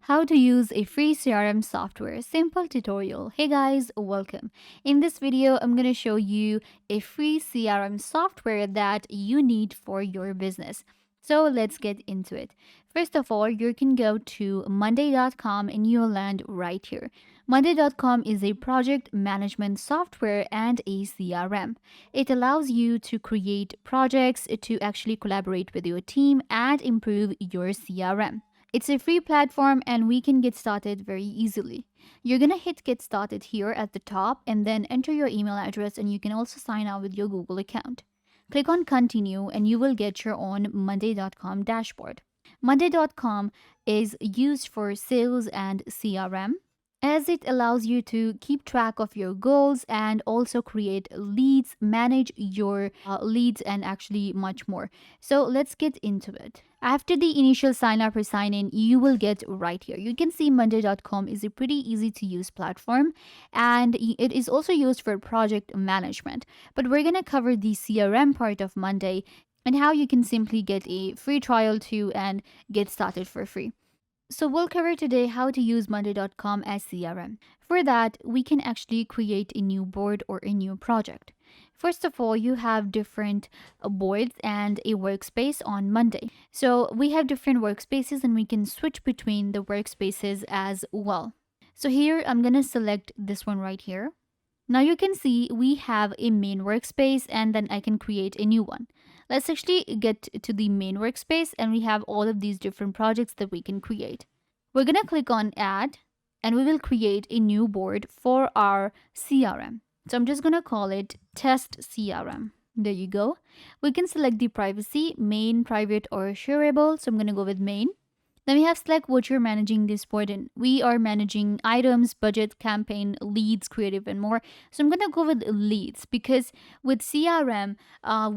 How to use a free CRM software. Simple tutorial. Hey guys, welcome. In this video, I'm going to show you a free CRM software that you need for your business. So let's get into it. First of all, you can go to monday.com and you'll land right here. Monday.com is a project management software and a CRM. It allows you to create projects, to actually collaborate with your team and improve your CRM. It's a free platform and we can get started very easily. You're going to hit get started here at the top and then enter your email address, and you can also sign out with your Google account. Click on continue and you will get your own monday.com dashboard. Monday.com is used for sales and CRM, as it allows you to keep track of your goals and also create leads, manage your leads, and actually much more. So let's get into it. After the initial sign up or sign in, you will get right here. You can see monday.com is a pretty easy to use platform, and it is also used for project management. But we're going to cover the CRM part of Monday and how you can simply get a free trial too and get started for free. So we'll cover today how to use monday.com as CRM. For that, we can actually create a new board or a new project. First of all, you have different boards and a workspace on Monday. So we have different workspaces and we can switch between the workspaces as well. So here I'm going to select this one right here. Now you can see we have a main workspace and then I can create a new one. Let's actually get to the main workspace and we have all of these different projects that we can create. We're going to click on add and we will create a new board for our CRM. So I'm just going to call it test CRM. There you go. We can select the privacy, main, private, or shareable. So I'm going to go with main. Then we have select what you're managing this board in. We are managing items, budget, campaign, leads, creative, and more. So I'm going to go with leads because with CRM,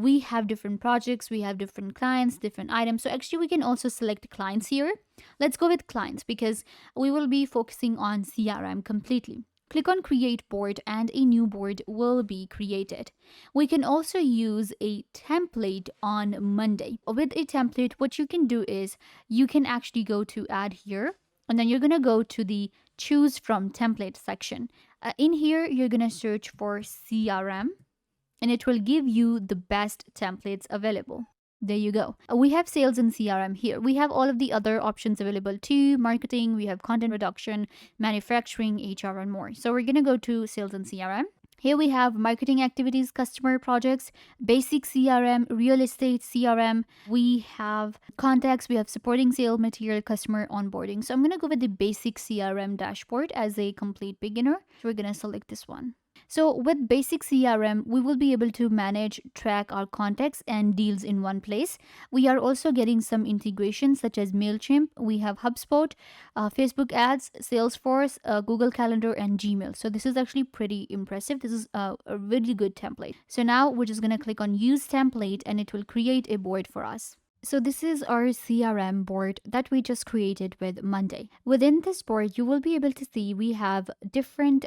we have different projects, we have different clients, different items. So actually we can also select clients here. Let's go with clients because we will be focusing on CRM completely. Click on create board and a new board will be created. We can also use a template on Monday. With a template, what you can do is you can actually go to add here and then you're going to go to the choose from template section. In here, you're going to search for CRM and it will give you the best templates available. There you go. We have sales and CRM here. We have all of the other options available too. Marketing, we have content reduction, manufacturing, HR, and more. So we're going to go to sales and CRM. Here we have marketing activities, customer projects, basic CRM, real estate CRM. We have contacts, we have supporting sale material, customer onboarding. So I'm going to go with the basic CRM dashboard as a complete beginner. So we're going to select this one. So with basic CRM, we will be able to manage, track our contacts and deals in one place. We are also getting some integrations such as MailChimp. We have HubSpot, Facebook ads, Salesforce, Google Calendar, and Gmail. So this is actually pretty impressive. This is a really good template. So now we're just going to click on use template and it will create a board for us. So this is our CRM board that we just created with Monday. Within this board, you will be able to see we have different,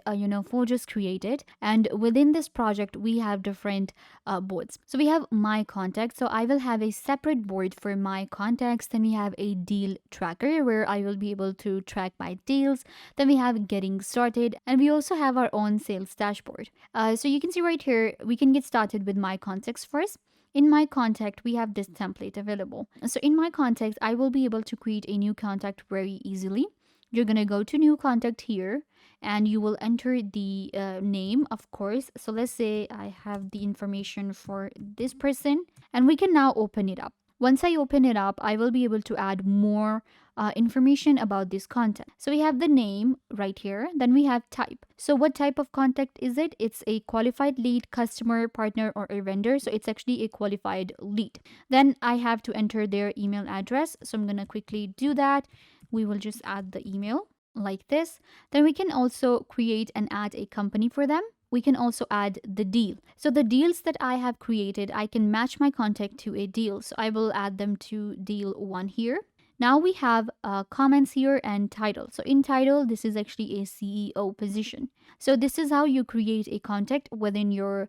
folders created. And within this project, we have different boards. So we have my contacts. So I will have a separate board for my contacts. Then we have a deal tracker where I will be able to track my deals. Then we have getting started. And we also have our own sales dashboard. So you can see right here, we can get started with my contacts first. In my contact, we have this template available. So in my contact, I will be able to create a new contact very easily. You're going to go to new contact here and you will enter the name, of course. So let's say I have the information for this person and we can now open it up. Once I open it up, I will be able to add more information about this contact. So we have the name right here. Then we have type. So what type of contact is it? It's a qualified lead, customer, partner, or a vendor. So it's actually a qualified lead. Then I have to enter their email address. So I'm going to quickly do that. We will just add the email like this. Then we can also create and add a company for them. We can also add the deal. So the deals that I have created, I can match my contact to a deal. So I will add them to deal 1 here. Now we have comments here and title. So in title, this is actually a CEO position. So this is how you create a contact within your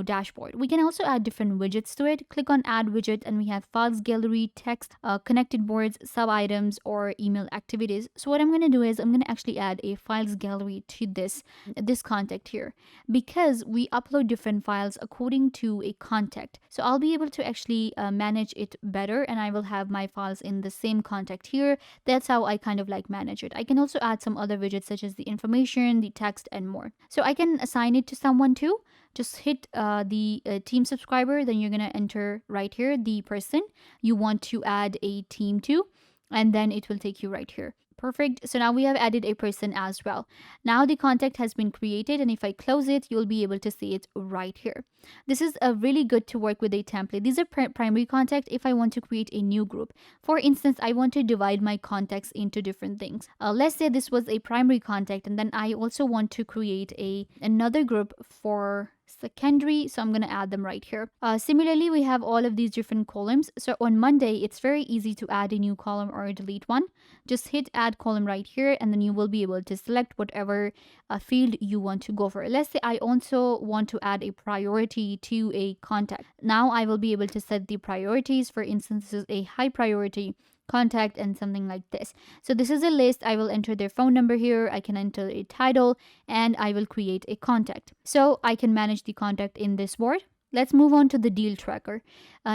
dashboard. We can also add different widgets to it. Click on add widget and we have files gallery, text, connected boards, sub items, or email activities. So what I'm going to do is I'm going to actually add a files gallery to this contact here, because we upload different files according to a contact. So I'll be able to actually manage it better, and I will have my files in the same contact here. That's how I kind of like manage it. I can also add some other widgets such as the information, the text, and more. So I can assign it to someone too. Just hit the team subscriber, then you're going to enter right here the person you want to add a team to, and then it will take you right here. Perfect. So now we have added a person as well. Now the contact has been created, and if I close it, you'll be able to see it right here. This is a really good to work with a template. These are primary contact if I want to create a new group. For instance, I want to divide my contacts into different things. Let's say this was a primary contact, and then I also want to create another group for secondary, so I'm going to add them right here. Similarly, we have all of these different columns. So on Monday, it's very easy to add a new column or delete one. Just hit add column right here, and then you will be able to select whatever field you want to go for. Let's say I also want to add a priority to a contact. Now I will be able to set the priorities. For instance, this is a high priority contact and something like this. So this is a list. I will enter their phone number here. I can enter a title, and I will create a contact. So I can manage the contact in this board. Let's move on to the deal tracker.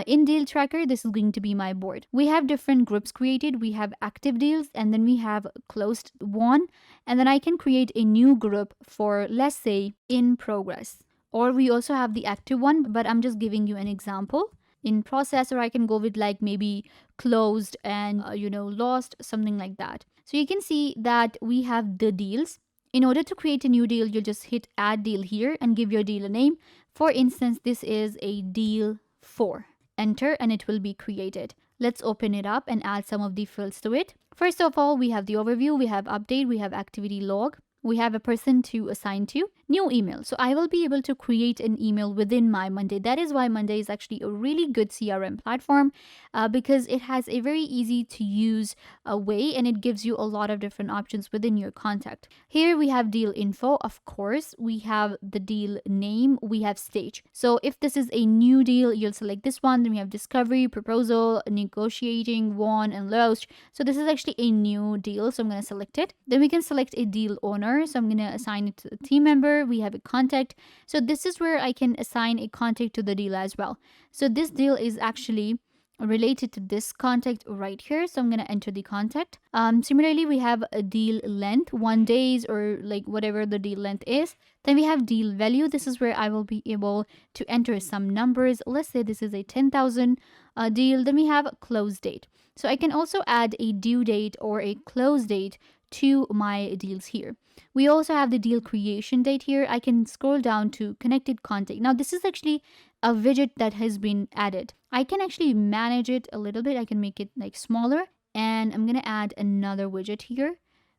In deal tracker, this is going to be my board. We have different groups created. We have active deals, and then we have closed one. And then I can create a new group for, let's say, in progress. Or we also have the active one, but I'm just giving you an example. In process, or I can go with like maybe closed and lost, something like that. So you can see that we have the deals. In order to create a new deal, you'll just hit add deal here and give your deal a name. For instance, this is a deal 4. Enter and it will be created. Let's open it up and add some of the fields to it. First of all, we have the overview, we have update, we have activity log. We have a person to assign to, new email. So I will be able to create an email within my Monday. That is why Monday is actually a really good CRM platform, because it has a very easy to use way, and it gives you a lot of different options within your contact. Here we have deal info, of course. We have the deal name, we have stage. So if this is a new deal, you'll select this one. Then we have discovery, proposal, negotiating, won, and lost. So this is actually a new deal. So I'm going to select it. Then we can select a deal owner. So I'm going to assign it to the team member. We have a contact. So this is where I can assign a contact to the deal as well. So this deal is actually related to this contact right here. So I'm going to enter the contact. Similarly, we have a deal length, 1 days or like whatever the deal length is. Then we have deal value. This is where I will be able to enter some numbers. Let's say this is a 10,000 deal. Then we have a close date. So I can also add a due date or a close date to my deals here. We also have the deal creation date here. I can scroll down to connected contact. Now this is actually a widget that has been added. I can actually manage it a little bit. I can make it like smaller, and I'm going to add another widget here,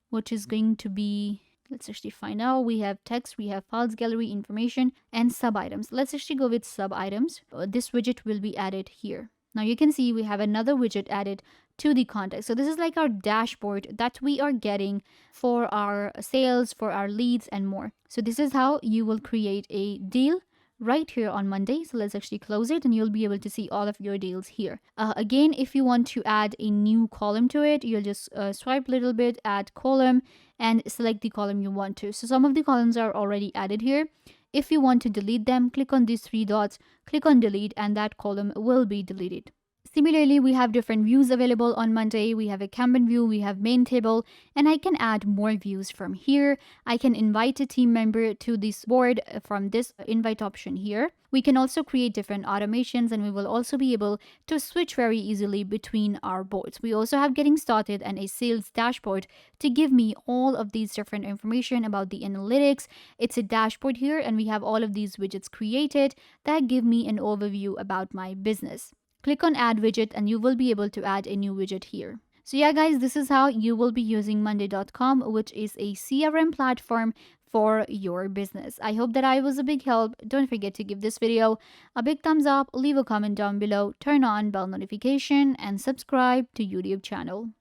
which is going to be, let's actually find out. We have text, we have files gallery, information, and sub items. Let's actually go with sub items. This widget will be added here. Now you can see we have another widget added to the contact. So this is like our dashboard that we are getting for our sales, for our leads, and more. So this is how you will create a deal right here on Monday. So let's actually close it, and you'll be able to see all of your deals here. Again, if you want to add a new column to it, you'll just swipe a little bit, add column, and select the column you want to. So some of the columns are already added here. If you want to delete them, click on these 3 dots, click on delete, and that column will be deleted. Similarly, we have different views available on Monday. We have a Kanban view, we have main table, and I can add more views from here. I can invite a team member to this board from this invite option here. We can also create different automations, and we will also be able to switch very easily between our boards. We also have getting started and a sales dashboard to give me all of these different information about the analytics. It's a dashboard here, and we have all of these widgets created that give me an overview about my business. Click on add widget and you will be able to add a new widget here. So, yeah, guys, this is how you will be using Monday.com, which is a CRM platform for your business. I hope that I was a big help. Don't forget to give this video a big thumbs up, leave a comment down below, turn on bell notification, and subscribe to YouTube channel.